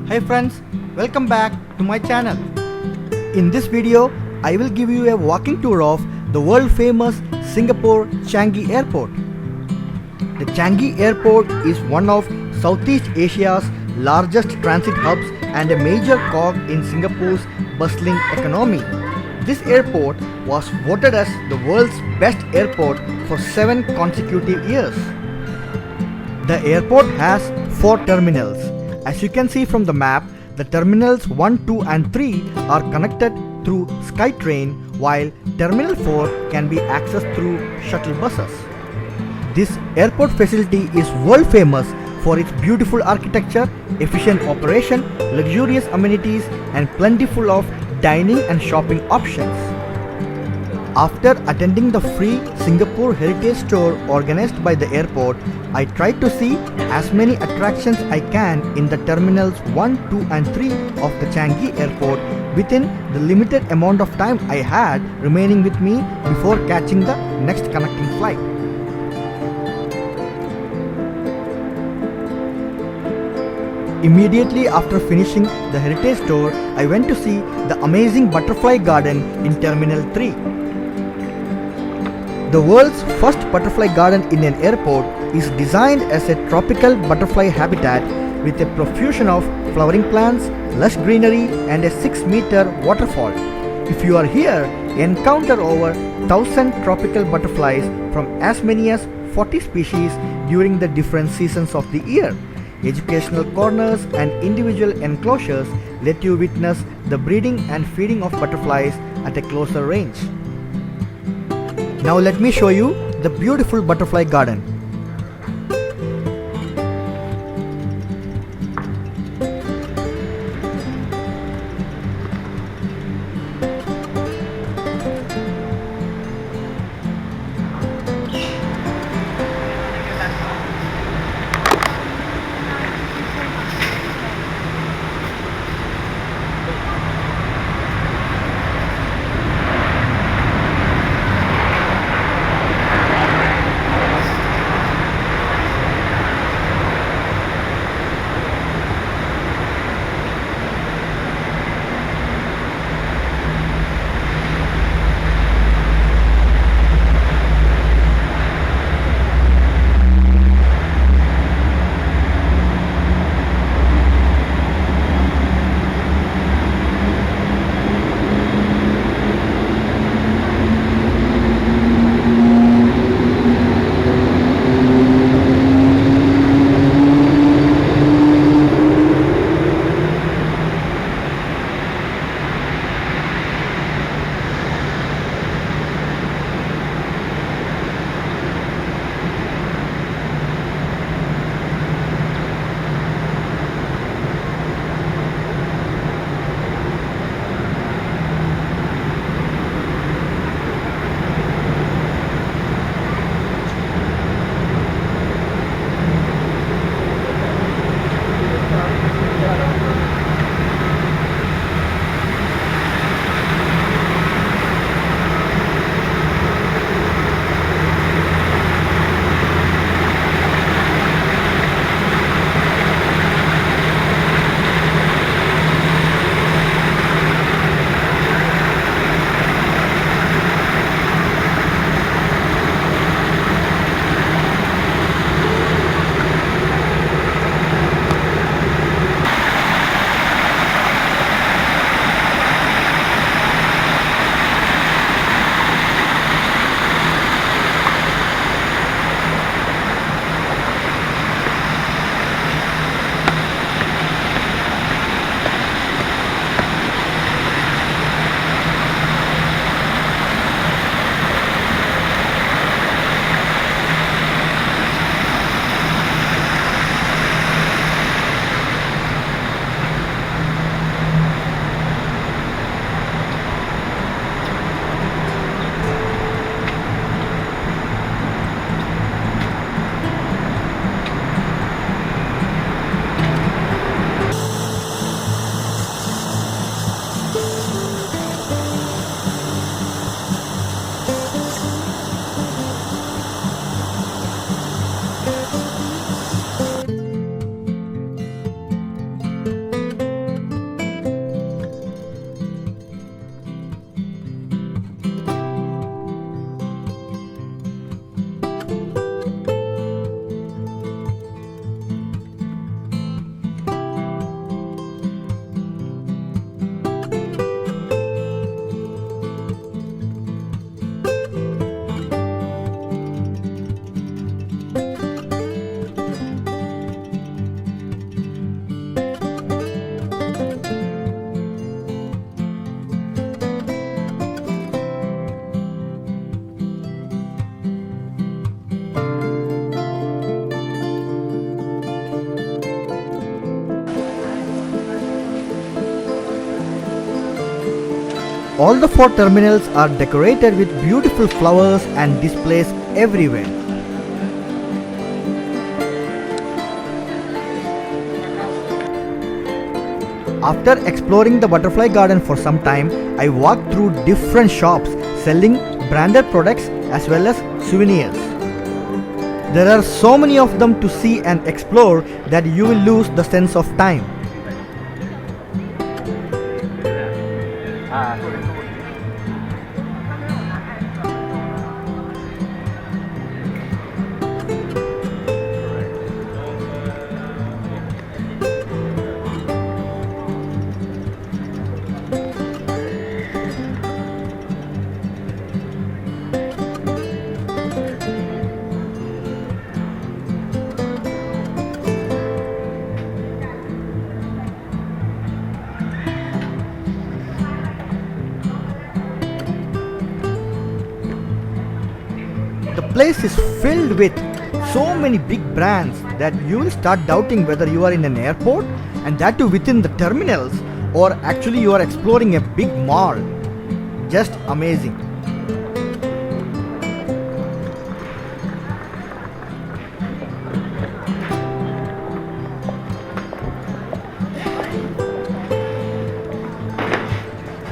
Hi friends, welcome back to my channel. In this video, I will give you a walking tour of the world famous Singapore Changi Airport. The Changi Airport is one of Southeast Asia's largest transit hubs and a major cog in Singapore's bustling economy. This airport was voted as the world's best airport for 7 consecutive years. The airport has 4 terminals. As you can see from the map, the terminals 1, 2 and 3 are connected through Skytrain, while Terminal 4 can be accessed through shuttle buses. This airport facility is world famous for its beautiful architecture, efficient operation, luxurious amenities and plentiful of dining and shopping options. After attending the free Singapore Heritage Tour organized by the airport, I tried to see as many attractions I can in the terminals 1, 2 and 3 of the Changi Airport within the limited amount of time I had remaining with me before catching the next connecting flight. Immediately after finishing the Heritage Tour, I went to see the amazing Butterfly Garden in Terminal 3. The world's first butterfly garden in an airport is designed as a tropical butterfly habitat with a profusion of flowering plants, lush greenery and a 6-meter waterfall. If you are here, encounter over 1,000 tropical butterflies from as many as 40 species during the different seasons of the year. Educational corners and individual enclosures let you witness the breeding and feeding of butterflies at a closer range. Now let me show you the beautiful butterfly garden. All the 4 terminals are decorated with beautiful flowers and displays everywhere. After exploring the butterfly garden for some time, I walked through different shops selling branded products as well as souvenirs. There are so many of them to see and explore that you will lose the sense of time. The place is filled with so many big brands that you will start doubting whether you are in an airport, and that too within the terminals, or actually you are exploring a big mall. Just amazing.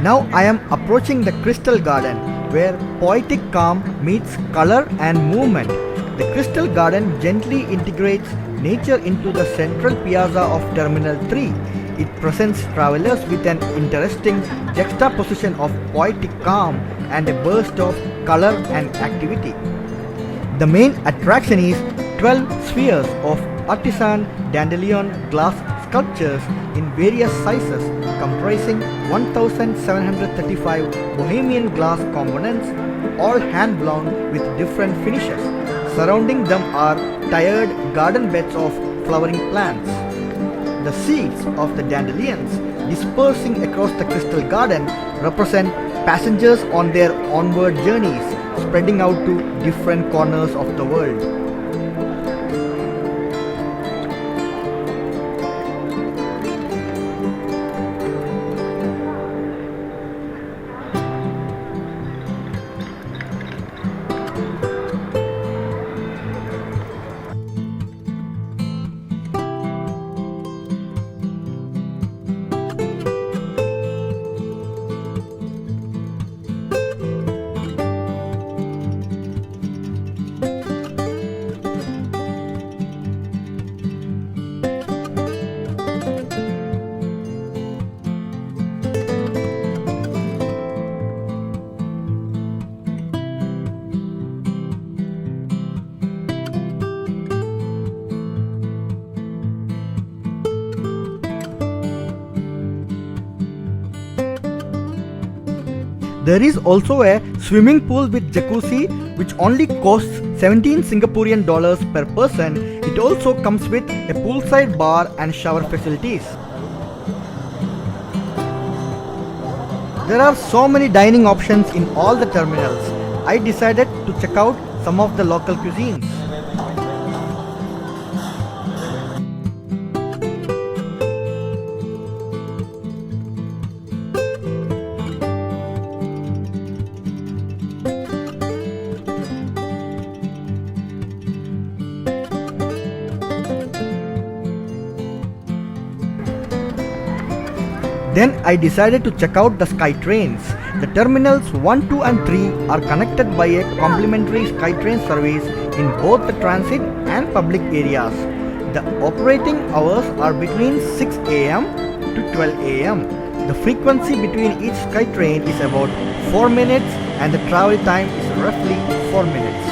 Now I am approaching the Crystal Garden, where poetic calm meets color and movement. The Crystal Garden gently integrates nature into the central piazza of Terminal 3. It presents travelers with an interesting juxtaposition of poetic calm and a burst of color and activity. The main attraction is 12 spheres of artisan dandelion glass sculptures in various sizes, comprising 1,735 Bohemian glass components, all hand-blown with different finishes. Surrounding them are tiered garden beds of flowering plants. The seeds of the dandelions dispersing across the Crystal Garden represent passengers on their onward journeys, spreading out to different corners of the world. There is also a swimming pool with jacuzzi which only costs 17 Singaporean dollars per person. It also comes with a poolside bar and shower facilities. There are so many dining options in all the terminals. I decided to check out some of the local cuisines. Then I decided to check out the Skytrains. The terminals 1, 2 and 3 are connected by a complimentary Skytrain service in both the transit and public areas. The operating hours are between 6 am to 12 am. The frequency between each Skytrain is about 4 minutes and the travel time is roughly 4 minutes.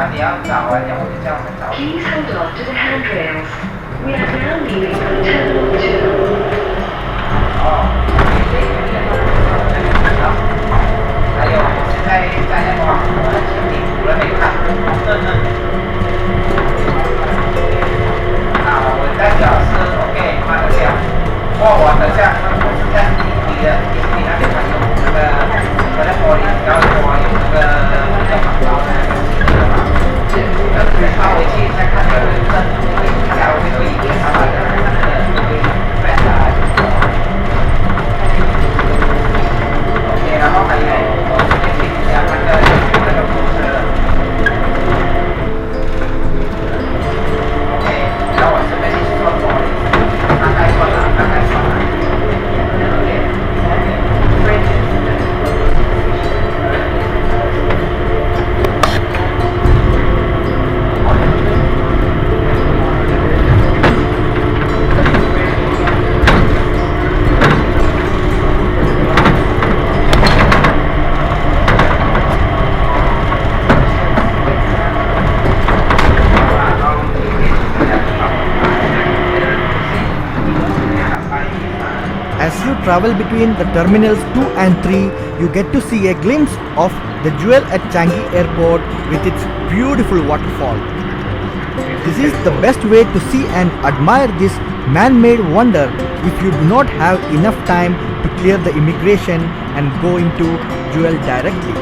Please hold on to the handrails. We are now leaving for Terminal 2. 还有现在在那个我的前面除了没看，我代表是 OK， 慢的这样。我等下我是在你那边还有那个我在玻璃，然后我有那个广告的那个记者嘛，稍微去再看个人证，看下会一点他把那个会办下来。OK， 然后还有。Travel between the terminals 2 and 3, you get to see a glimpse of the jewel at Changi Airport with its beautiful waterfall. This is the best way to see and admire this man-made wonder if you do not have enough time to clear the immigration and go into jewel directly.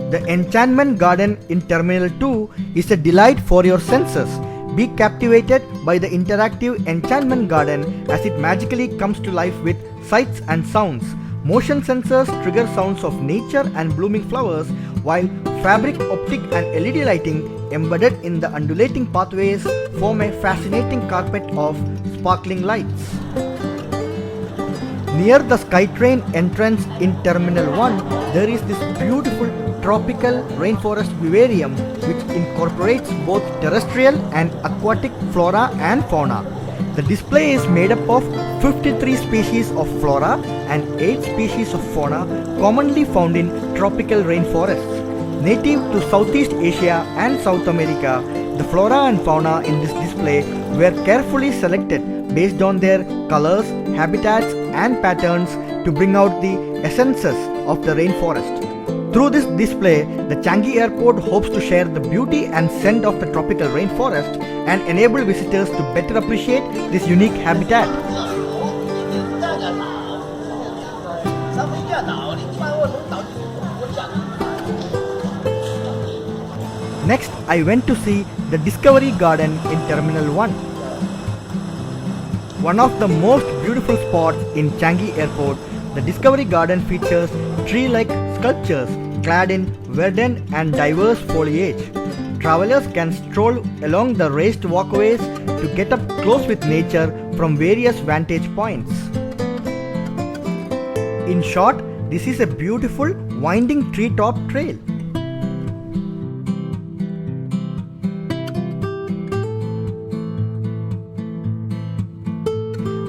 The Enchantment Garden in Terminal 2 is a delight for your senses. Be captivated by the interactive Enchantment Garden as it magically comes to life with sights and sounds. Motion sensors trigger sounds of nature and blooming flowers, while fabric, optic and LED lighting embedded in the undulating pathways form a fascinating carpet of sparkling lights. Near the Skytrain entrance in Terminal 1, there is this beautiful tropical Rainforest Vivarium which incorporates both terrestrial and aquatic flora and fauna. The display is made up of 53 species of flora and 8 species of fauna commonly found in tropical rainforests. Native to Southeast Asia and South America, the flora and fauna in this display were carefully selected based on their colors, habitats and patterns to bring out the essences of the rainforest. Through this display, the Changi Airport hopes to share the beauty and scent of the tropical rainforest and enable visitors to better appreciate this unique habitat. Next, I went to see the Discovery Garden in Terminal 1. One of the most beautiful spots in Changi Airport, the Discovery Garden features tree-like sculptures clad in verdant and diverse foliage. Travelers can stroll along the raised walkways to get up close with nature from various vantage points. In short, this is a beautiful winding treetop trail.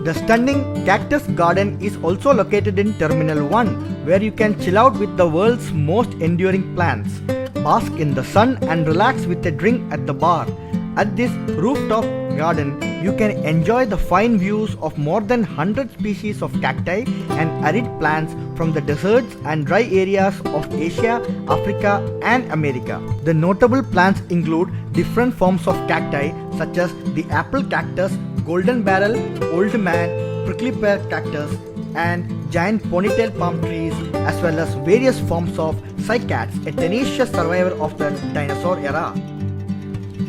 The stunning Cactus Garden is also located in Terminal 1, where you can chill out with the world's most enduring plants, bask in the sun and relax with a drink at the bar. At this rooftop garden, you can enjoy the fine views of more than 100 species of cacti and arid plants from the deserts and dry areas of Asia, Africa and America. The notable plants include different forms of cacti such as the apple cactus, golden barrel, old man, prickly pear cactus and giant ponytail palm trees, as well as various forms of cycads, a tenacious survivor of the dinosaur era.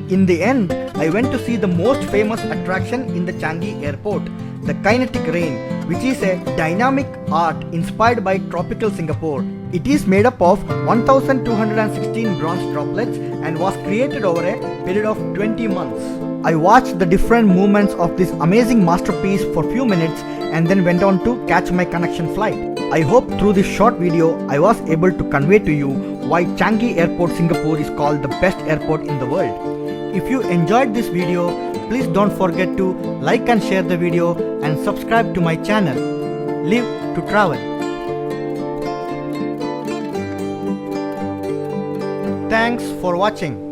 In the end, I went to see the most famous attraction in the Changi Airport, the Kinetic Rain, which is a dynamic art inspired by tropical Singapore. It is made up of 1216 bronze droplets and was created over a period of 20 months. I watched the different movements of this amazing masterpiece for few minutes and then went on to catch my connection flight. I hope through this short video I was able to convey to you why Changi Airport Singapore is called the best airport in the world. If you enjoyed this video, please don't forget to like and share the video and subscribe to my channel, Live to Travel. Thanks for watching.